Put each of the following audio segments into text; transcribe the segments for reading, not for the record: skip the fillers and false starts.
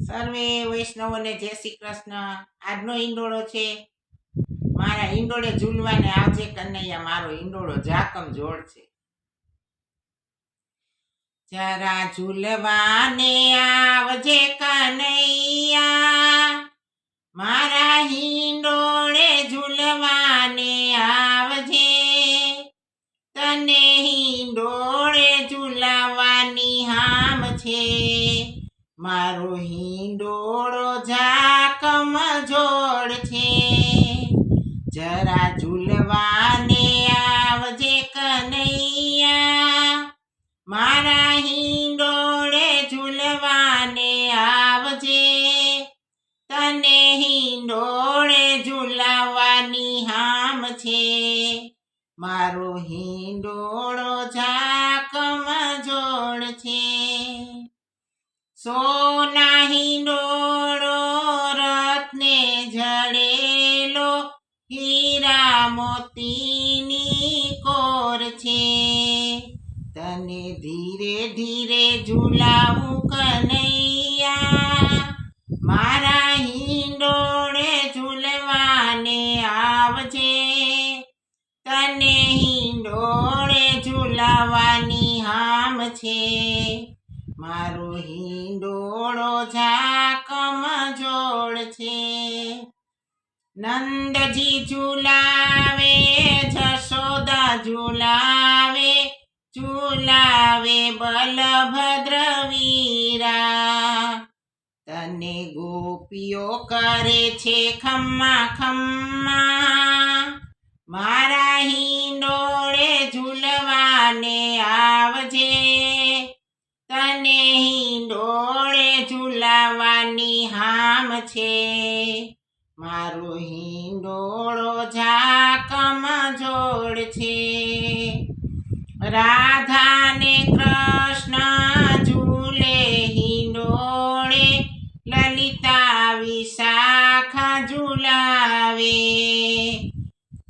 સર્વે વૈષ્ણવોને જય શ્રી કૃષ્ણ। આજનો ઈંડોળો છે, મારા ઈંડોળે ઝૂલવાને આવજે કનૈયા, મારો ઈંડોળો જાકમ જોડ છે। જરા ઝૂલવાને આવજે કનૈયા, મારા હિંડોળે ઝૂલવાને આવજે। તને હિંડોળે ઝૂલાવાની હામ છે, મારો હિંડોળો જાકમ જોડ છે। જરા ઝૂલવાને આવજે કનૈયા, મારા હિંડોળે ઝૂલવાને આવજે। તને હિંડોળે ઝૂલાવાની હામ છે, મારો હિંડોળો જાકમ જોડ છે। સોના હિંડોળો રત્ને જડેલો, હીરા મોતીની કોર છે। તને ધીરે ધીરે ઝૂલાવું કનૈયા, મારા હિંડોળે ઝૂલવાને આવજે। તને હિંડોળે ઝૂલાવાની હામ છે, મારો હિંડોળો જાકમ જોડ છે। નંદજી ઝૂલાવે, જશોદા ઝૂલાવે, ઝૂલાવે બલભદ્ર વીરા। તને ગોપીઓ કરે છે ખમ્મા ખમ્મા, મારા હિંડોળે ઝૂલવાને આવજે। તને હિંડોળે ઝૂલાવાની હામ છે, મારો હિંડોળો જાકમ જોડ છે। રાધા ને કૃષ્ણ ઝૂલે હિંડોળે, લલિતા વિશાખા ઝૂલાવે।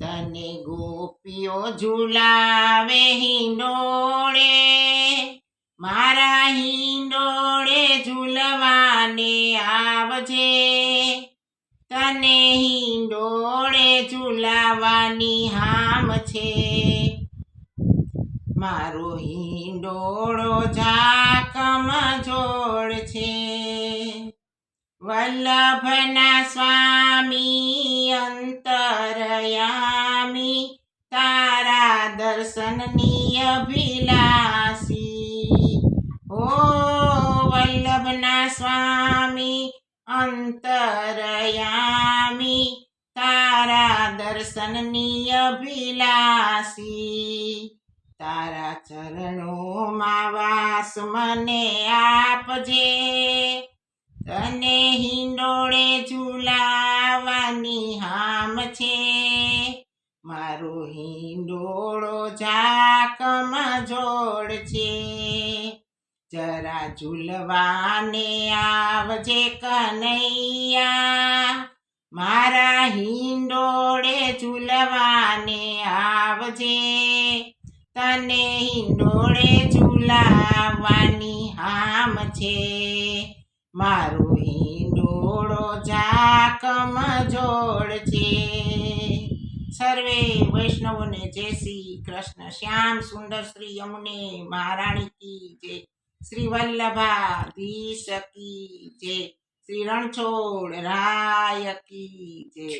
તને ગોપીઓ ઝૂલાવે હિંડોળે, મારા હિંડોળે ઝૂલવાને આવજે। તને હિંડોળે ઝૂલાવાની હામ છે, મારો હિંડોળો જાકમ જોડ છે। વલ્લભના સ્વામી અંતરયામી, તારા દર્શનની અભિલાષી। ઓ વલ્લભના સ્વામી અંતરયામી, તારા દર્શનની અભિલાષી। તારા ચરણોમાં વાસ મને આપજે, તને હિંડોળે ઝૂલાવાની હામ છે, મારો હિંડોળો જાકમ જોડ છે। જરા ઝૂલવાને આવજે કનૈયા, મારા હિંડોળે ઝૂલવાને આવજે। તને હિંડોળે ઝૂલાવાની હામ છે, મારો હિંડોળો જાકમ જોડ છે। સર્વે વૈષ્ણવોને જય શ્રી કૃષ્ણ। શ્યામ સુંદર શ્રી યમુને મહારાણી કી જય, શ્રી વલ્લભાધીશ કી જય, શ્રી રણછોડ રાય કી જય।